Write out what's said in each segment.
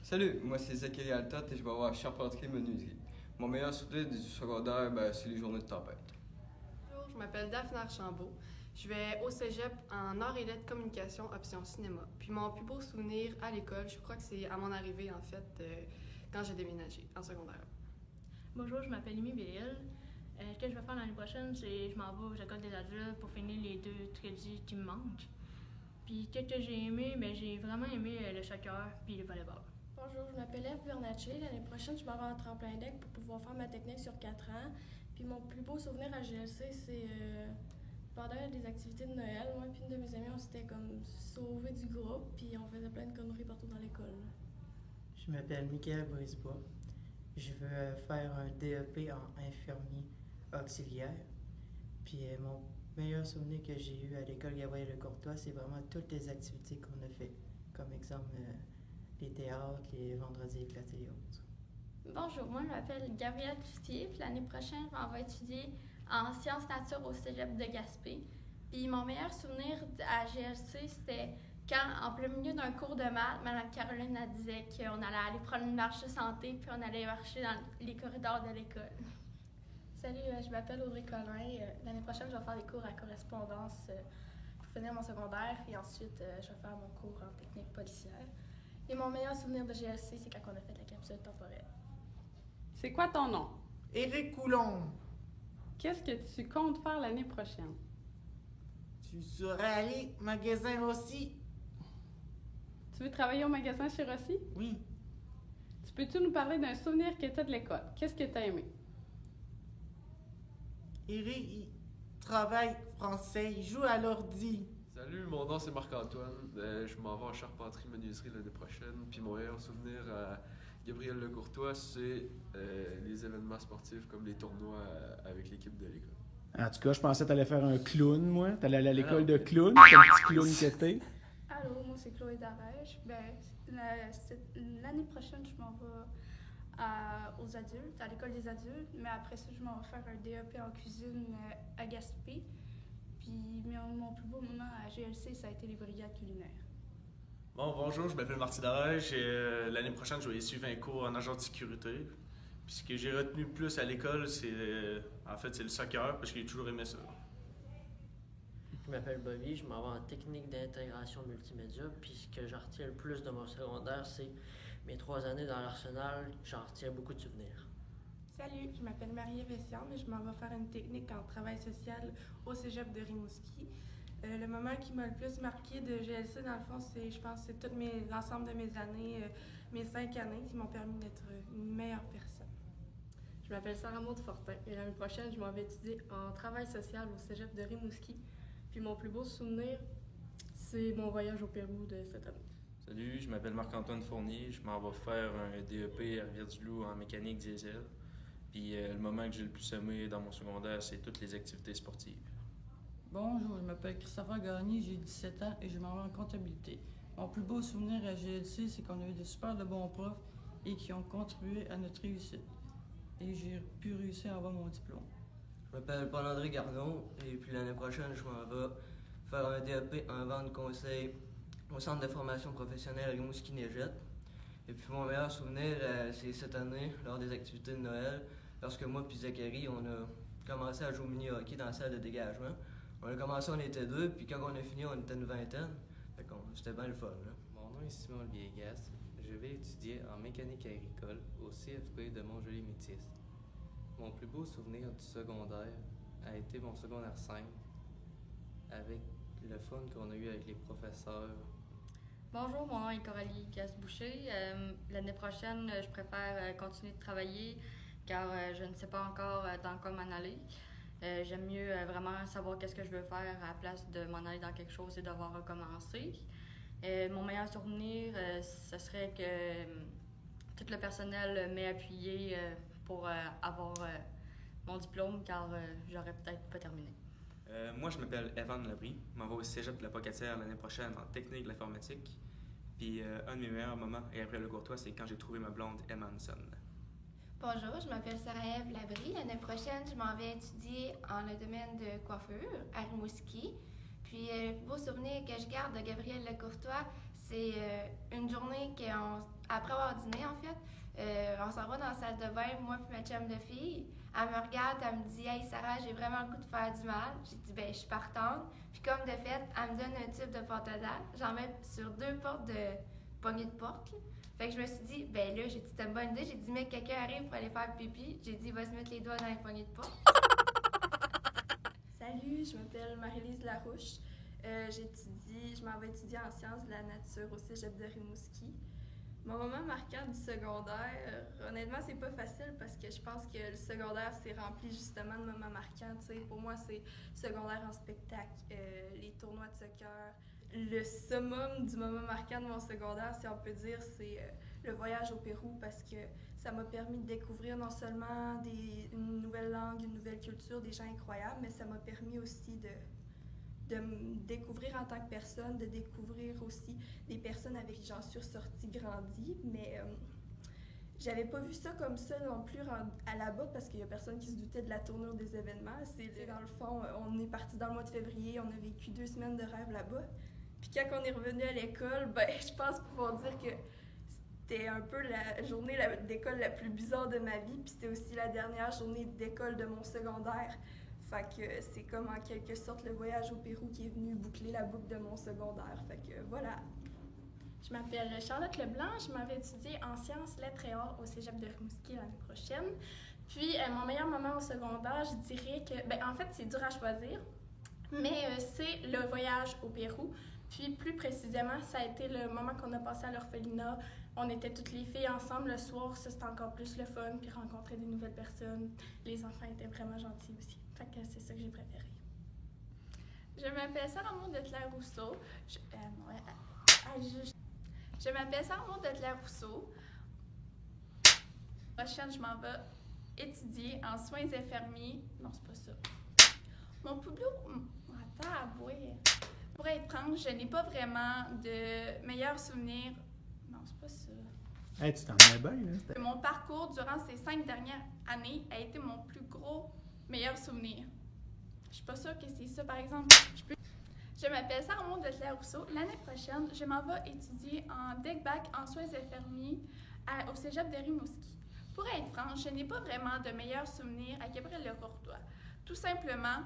Salut, moi c'est Zachary Altot et je vais avoir charpenterie-menuiserie. Mon meilleur souvenir du secondaire, c'est les journées de tempête. Bonjour, je m'appelle Daphne Archambault. Je vais au cégep en arts et lettres communication, option cinéma. Puis mon plus beau souvenir à l'école, je crois que c'est à mon arrivée en fait, quand j'ai déménagé en secondaire. Bonjour, je m'appelle Amy Bellil. Ce que je vais faire l'année prochaine, c'est je m'en vais aux écoles des adultes pour finir les 2 crédits qui me manquent. Puis qu'est-ce que j'ai aimé? J'ai vraiment aimé le soccer puis le volleyball. Bonjour, je m'appelle Eve Bernatchez. L'année prochaine, je m'en vais en tremplin deck pour pouvoir faire ma technique sur 4 ans. Puis mon plus beau souvenir à GLC, c'est pendant des activités de Noël, moi puis une de mes amies, on s'était comme sauvés du groupe, puis on faisait plein de conneries partout dans l'école. Je m'appelle Michael Brisebois. Je veux faire un DEP en infirmier auxiliaire. Puis mon meilleur souvenir que j'ai eu à l'école Gabriel-Lecourtois, c'est vraiment toutes les activités qu'on a fait. Comme exemple, les théâtres, les vendredis éclatés et autres. Bonjour, moi je m'appelle Gabrielle Cloutier, puis l'année prochaine, je m'en vais étudier en sciences nature au cégep de Gaspé. Puis mon meilleur souvenir à GLC, c'était quand, en plein milieu d'un cours de maths, Mme Caroline elle disait qu'on allait aller prendre une marche de santé, puis on allait marcher dans les corridors de l'école. Salut, je m'appelle Audrey Collin. L'année prochaine, je vais faire des cours à correspondance pour finir mon secondaire et ensuite, je vais faire mon cours en technique policière. Et mon meilleur souvenir de GLC, c'est quand on a fait la capsule temporelle. C'est quoi ton nom? Éric Coulombe. Qu'est-ce que tu comptes faire l'année prochaine? Tu serais allé au magasin aussi? Tu veux travailler au magasin chez Rossi? Oui. Peux-tu nous parler d'un souvenir que tu as de l'école? Qu'est-ce que tu as aimé? Éric, il travaille français, il joue à l'ordi. Salut, mon nom c'est Marc-Antoine. Je m'en vais en charpenterie-menuiserie l'année prochaine. Puis mon meilleur souvenir à Gabriel-Lecourtois, c'est les événements sportifs comme les tournois avec l'équipe de l'école. En tout cas, je pensais que tu allais faire un clown, moi. Tu allais aller à l'école de clown, comme petit clown que t'es. Allô, moi c'est Chloé Darèche. L'année prochaine, je m'en vais aux adultes, à l'école des adultes, mais après ça, je m'en vais faire un DEP en cuisine à Gaspé. Puis mon plus beau moment à GLC, ça a été les brigades culinaires. Bon, bonjour, je m'appelle Marty Darèche et l'année prochaine, je vais suivre un cours en agent de sécurité. Puis ce que j'ai retenu le plus à l'école, c'est le soccer, parce que j'ai toujours aimé ça. Je m'appelle Bobby, je m'en vais en technique d'intégration multimédia, puis ce que j'en retiens le plus de mon secondaire, c'est mes 3 années dans l'Arsenal, j'en retiens beaucoup de souvenirs. Salut, je m'appelle Marie-Ève Essiam et je m'en vais faire une technique en travail social au cégep de Rimouski. Le moment qui m'a le plus marqué de GLC, dans le fond, je pense que c'est l'ensemble de mes années, mes 5 années qui m'ont permis d'être une meilleure personne. Je m'appelle Sarah Maud Fortin et l'année prochaine, je m'en vais étudier en travail social au cégep de Rimouski. Puis mon plus beau souvenir, c'est mon voyage au Pérou de cette année. Salut, je m'appelle Marc-Antoine Fournier, je m'en vais faire un DEP à Rivière-du-Loup en mécanique diesel. Puis le moment que j'ai le plus aimé dans mon secondaire, c'est toutes les activités sportives. Bonjour, je m'appelle Christopher Gagné, j'ai 17 ans et je m'en vais en comptabilité. Mon plus beau souvenir à GLC, c'est qu'on a eu de super de bons profs et qui ont contribué à notre réussite. Et j'ai pu réussir à avoir mon diplôme. Je m'appelle Paul-André Gardon et puis l'année prochaine, je m'en vais faire un DEP en vente conseil au centre de formation professionnelle Rimouski-Négette. Et puis mon meilleur souvenir, c'est cette année, lors des activités de Noël, lorsque moi et Zachary, on a commencé à jouer au mini-hockey dans la salle de dégagement. On a commencé, on était 2, puis quand on a fini, on était une vingtaine. Fait que c'était bien le fun, là. Mon nom est Simon Viegas. Je vais étudier en mécanique agricole au CFP de Montjoly-Métis. Mon plus beau souvenir du secondaire a été mon secondaire 5, avec le fun qu'on a eu avec les professeurs. Bonjour, mon nom est Coralie Gasse-Boucher. L'année prochaine, je préfère continuer de travailler car je ne sais pas encore dans quoi m'en aller. J'aime mieux vraiment savoir qu'est-ce que je veux faire à la place de m'en aller dans quelque chose et devoir recommencer. Mon meilleur souvenir, ce serait que tout le personnel m'ait appuyé pour avoir mon diplôme car j'aurais peut-être pas terminé. Moi, je m'appelle Evan Labrie. Je m'en vais au cégep de la Pocatière l'année prochaine en technique de l'informatique. Puis un de mes meilleurs moments, et après le courtois, c'est quand j'ai trouvé ma blonde Emma Hanson. Bonjour, je m'appelle Sarah-Ève Labrie. L'année prochaine, je m'en vais étudier en le domaine de coiffure à Rimouski. Puis le plus beau souvenir que je garde de Gabriel Lecourtois, c'est une journée après avoir dîné, en fait, on s'en va dans la salle de bain, moi et ma chum de fille. Elle me regarde, elle me dit « Hey Sarah, j'ai vraiment le goût de faire du mal. » J'ai dit « Ben, je suis partante. » Puis comme de fait, elle me donne un tube de pâte à dents. J'en mets sur 2 portes de poignées de porte. Là. Fait que je me suis dit, ben là, j'ai dit, c'était une bonne idée. J'ai dit, mais quelqu'un arrive pour aller faire pipi. J'ai dit, il va se mettre les doigts dans les poignées de porte. Salut, je m'appelle Marie-Lise Larouche. Je m'en vais étudier en sciences de la nature au cégep de Rimouski. Mon moment marquant du secondaire, honnêtement, c'est pas facile parce que je pense que le secondaire, c'est rempli justement de moments marquants. T'sais. Pour moi, c'est secondaire en spectacle, les tournois de soccer. Le summum du moment marquant de mon secondaire, si on peut dire, c'est le voyage au Pérou parce que ça m'a permis de découvrir non seulement une nouvelle langue, une nouvelle culture, des gens incroyables, mais ça m'a permis aussi de me découvrir en tant que personne, de découvrir aussi des personnes avec qui j'en suis ressortie grandie, mais j'avais pas vu ça comme ça non plus à là-bas parce qu'il y a personne qui se doutait de la tournure des événements. C'est dans le fond, on est parti dans le mois de février, on a vécu 2 semaines de rêve là-bas. Puis quand on est revenu à l'école, ben je pense pouvoir dire que c'était un peu la journée d'école la plus bizarre de ma vie, puis c'était aussi la dernière journée d'école de mon secondaire. Fait que c'est comme en quelque sorte le voyage au Pérou qui est venu boucler la boucle de mon secondaire. Fait que voilà. Je m'appelle Charlotte Leblanc, je m'en vais étudier en sciences, lettres et arts au cégep de Rimouski l'année prochaine. Puis mon meilleur moment au secondaire, je dirais que, ben en fait c'est dur à choisir, mais c'est le voyage au Pérou. Puis plus précisément, ça a été le moment qu'on a passé à l'orphelinat. On était toutes les filles ensemble le soir, ça c'était encore plus le fun, puis rencontrer des nouvelles personnes. Les enfants étaient vraiment gentils aussi. Fait que c'est ça que j'ai préféré. Je m'appelle Sarah Maud de Claire-Rousseau. Je m'appelle Sarah Maud de Claire-Rousseau. Prochaine, je m'en vais étudier en soins infirmiers. Non, c'est pas ça. Mon plus beau... Attends, à boire. Pour être franche, je n'ai pas vraiment de meilleurs souvenirs. Non, c'est pas ça. Hey, tu t'en mets bien, là. Mon parcours durant ces 5 dernières années a été mon plus gros meilleur souvenir. Je suis pas sûre que c'est ça, par exemple. Je m'appelle Sarah Maud de Claire-Rousseau. L'année prochaine, je m'en vais étudier en DEC-BAC en soins infirmiers au cégep de Rimouski. Pour être franche, je n'ai pas vraiment de meilleurs souvenirs à Gabriel-le-Courtois. Tout simplement,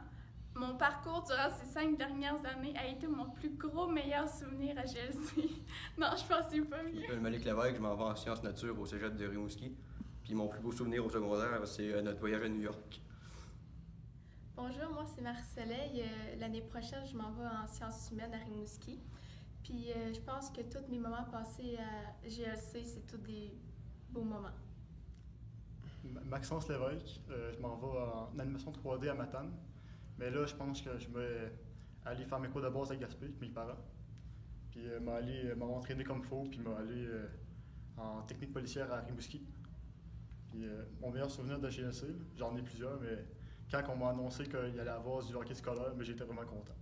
mon parcours durant ces 5 dernières années a été mon plus gros meilleur souvenir à GLC. Non, je pensais pas mieux. Je m'appelle Malik Lévesque, je m'en vais en sciences nature au cégep de Rimouski. Puis mon plus beau souvenir au secondaire, c'est notre voyage à New York. Bonjour, moi c'est Marie-Soleil. L'année prochaine, je m'en vais en sciences humaines à Rimouski. Puis je pense que tous mes moments passés à GLC, c'est tous des beaux moments. Maxence Lévesque, je m'en vais en animation 3D à Matane. Mais là, je pense que je vais aller faire mes cours de base à Gaspé avec mes parents. Puis m'a entraîné comme il faut, puis m'a allé en technique policière à Rimouski. Puis mon meilleur souvenir de GLC, j'en ai plusieurs, mais quand on m'a annoncé qu'il allait avoir du hockey scolaire, mais j'étais vraiment content.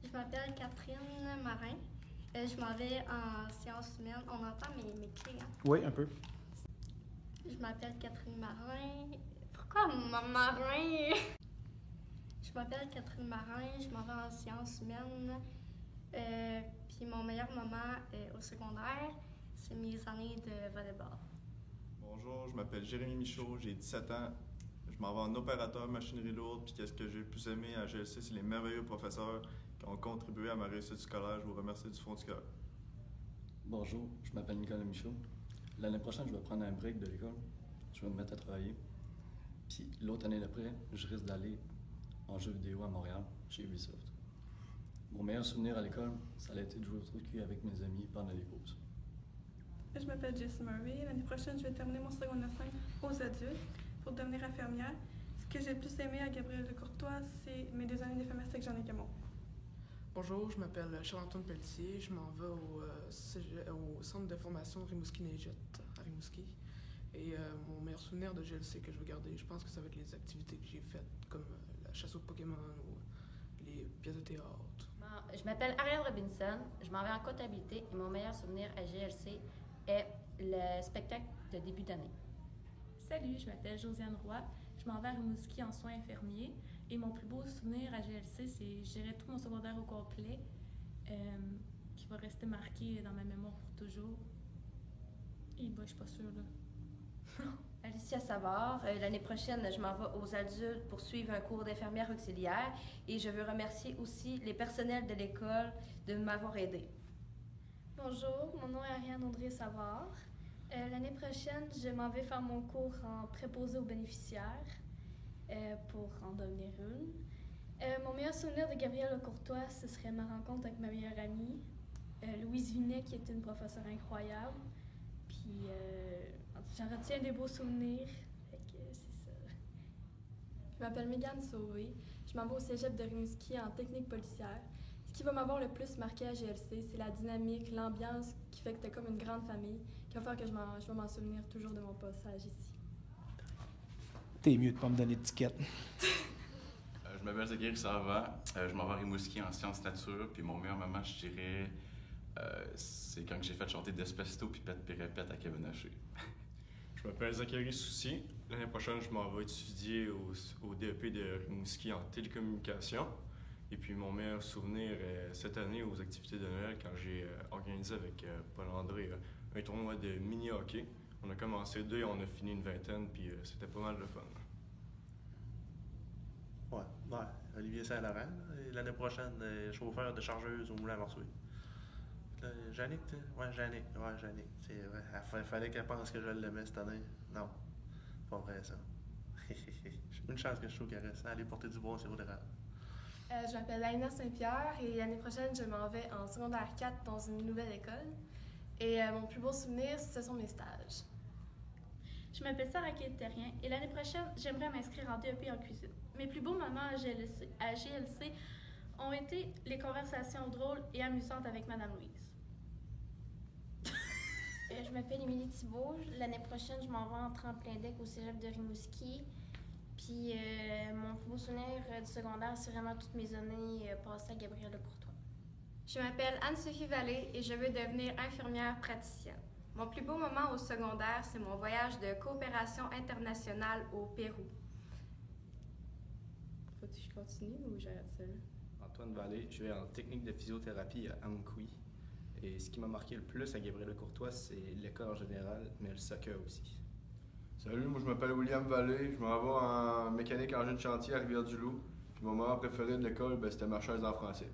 Je m'appelle Catherine Marin. Je m'en vais en sciences humaines. On entend mes clés, hein? Oui, un peu. Je m'appelle Catherine Marin. Pourquoi Marin? Je m'appelle Catherine Marin, je m'en vais en sciences humaines. Puis mon meilleur moment au secondaire, c'est mes années de volleyball. Bonjour, je m'appelle Jérémy Michaud, j'ai 17 ans. Je m'en vais en opérateur machinerie lourde. Puis qu'est-ce que j'ai le plus aimé à GLC, c'est les merveilleux professeurs qui ont contribué à ma réussite scolaire. Je vous remercie du fond du cœur. Bonjour, je m'appelle Nicolas Michaud. L'année prochaine, je vais prendre un break de l'école. Je vais me mettre à travailler. Puis l'autre année d'après, je risque d'aller en jeux vidéo à Montréal, chez Ubisoft. Mon meilleur souvenir à l'école, ça a été de jouer au trou de cul avec mes amis pendant les pauses. Je m'appelle Jessie Murray. L'année prochaine, je vais terminer mon secondaire 5 aux adultes pour devenir infirmière. Ce que j'ai le plus aimé à Gabriel-le-Courtois, c'est mes 2 années d'infirmière avec Jean Camon. Bonjour, je m'appelle Charles-Antoine Pelletier. Je m'en vais au centre de formation Rimouski-Neigette à Rimouski. Et mon meilleur souvenir de GLC que je veux garder, je pense que ça va être les activités que j'ai faites, comme la chasse aux Pokémon ou les pièces de théâtre. Je m'appelle Ariane Robinson, je m'en vais en comptabilité et mon meilleur souvenir à GLC est le spectacle de début d'année. Salut, je m'appelle Josiane Roy, je m'en vais à Rimouski en soins infirmiers et mon plus beau souvenir à GLC, c'est je dirais tout mon secondaire au complet qui va rester marqué dans ma mémoire pour toujours. Je suis pas sûre, là. Alicia Savard, l'année prochaine, je m'en vais aux adultes pour suivre un cours d'infirmière auxiliaire et je veux remercier aussi les personnels de l'école de m'avoir aidé. Bonjour, mon nom est Ariane Audrey Savard. L'année prochaine, je m'en vais faire mon cours en préposé aux bénéficiaires pour en devenir une. Mon meilleur souvenir de Gabrielle Courtois, ce serait ma rencontre avec ma meilleure amie, Louise Vinet, qui est une professeure incroyable. Puis j'en retiens des beaux souvenirs. Fait que c'est ça. Je m'appelle Mégane Sauvé. Je m'en vais au cégep de Rimouski en technique policière. Ce qui va m'avoir le plus marqué à GLC, c'est la dynamique, l'ambiance qui fait que c'était comme une grande famille, qui va faire que je vais m'en souvenir toujours de mon passage ici. T'es mieux de pas me donner d'étiquette. Je m'appelle Zachary Savant. Je m'en vais à Rimouski en sciences nature. Puis mon meilleur moment, je dirais, c'est quand j'ai fait chanter Despacito puis Pète puis répète à Kevin Haché. Je m'appelle Zachary Soucy. L'année prochaine, je m'en vais étudier au DEP de Rimouski en télécommunication. Et puis mon meilleur souvenir cette année aux activités de Noël, quand j'ai organisé avec Paul-André un tournoi de mini-hockey. On a commencé 2 et on a fini une vingtaine, puis c'était pas mal de fun. Ouais, Olivier Saint-Laurent. L'année prochaine, chauffeur de chargeuse au Moulin à Morsuis. Jannick, Jannick. C'est vrai. Il fallait qu'elle pense que je l'aimais cette année. Non, c'est pas vrai ça. Une chance que je trouve qu'elle reste. Aller porter du bois au sirop d'érable. Je m'appelle Aïna Saint-Pierre et l'année prochaine, je m'en vais en secondaire 4 dans une nouvelle école. Et mon plus beau souvenir, ce sont mes stages. Je m'appelle Sarah Terrien et l'année prochaine, j'aimerais m'inscrire en DEP en cuisine. Mes plus beaux moments à GLC ont été les conversations drôles et amusantes avec Madame Louise. Je m'appelle Émilie Thibault. L'année prochaine, je m'en vais en tremplin deck au cégep de Rimouski. Puis mon plus beau souvenir du secondaire, c'est vraiment toutes mes années passées à Gabrielle Courtois. Je m'appelle Anne-Sophie Vallée et je veux devenir infirmière praticienne. Mon plus beau moment au secondaire, c'est mon voyage de coopération internationale au Pérou. Faut-tu que je continue ou j'arrête ça? Antoine Vallée, je vais en technique de physiothérapie à Amkoui. Et ce qui m'a marqué le plus à Gabrielle Courtois, c'est l'école en général, mais le soccer aussi. Salut, moi je m'appelle William Vallée, je m'en vais en mécanique engin de chantier à Rivière-du-Loup. Puis mon moment préféré de l'école, c'était ma chaise en français.